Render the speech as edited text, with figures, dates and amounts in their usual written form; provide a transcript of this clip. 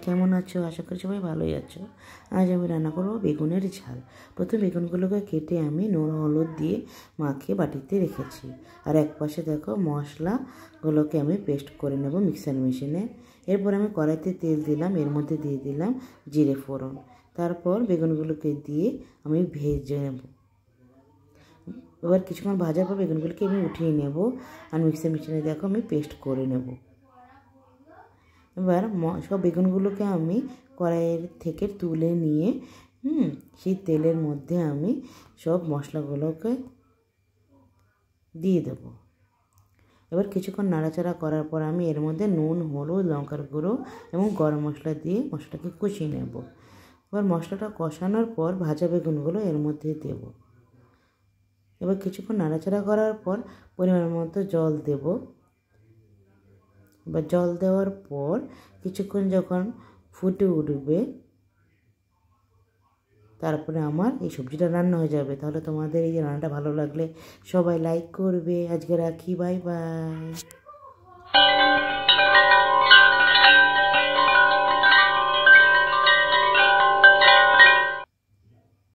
কেমন আছো? আশা করি সবাই ভালোই আছো। আজ আমি রান্না করবো বেগুনের ঝাল। প্রথমে বেগুনগুলোকে কেটে আমি নুন হলুদ দিয়ে মাখিয়ে বাটিতে রেখেছি। আর এক পাশে দেখো মশলাগুলোকে আমি পেস্ট করে নেব মিক্সার মেশিনে। এরপর আমি কড়াইতে তেল দিলাম, এর মধ্যে দিয়ে দিলাম জিরে ফোড়ন। তারপর বেগুনগুলোকে দিয়ে আমি ভেজে নেব। এবার কিছুক্ষণ ভাজার পর বেগুনগুলোকে আমি উঠিয়ে নেব আর মিক্সার মেশিনে দেখো আমি পেস্ট করে নেব। এবার সব বেগুনগুলোকে আমি কড়াইয়ের থেকে তুলে নিয়ে সেই তেলের মধ্যে আমি সব মশলাগুলোকে দিয়ে দেব। এবার কিছুক্ষণ নাড়াচাড়া করার পর আমি এর মধ্যে নুন হলুদ লঙ্কার গুঁড়ো এবং গরম মশলা দিয়ে মশলাটাকে কষিয়ে নেব। এবার মশলাটা কষানোর পর ভাজা বেগুনগুলো এর মধ্যে দেব। এবার কিছুক্ষণ নাড়াচাড়া করার পর পরিমাণ মতো জল দেব। এবার জল দেওয়ার পর কিছুক্ষণ যখন ফুটে উঠবে তারপরে আমার এই সবজিটা রান্না হয়ে যাবে। তাহলে তোমাদের এই রান্নাটা ভালো লাগলে সবাই লাইক করবে। আজকে রাখি, বাই বাই।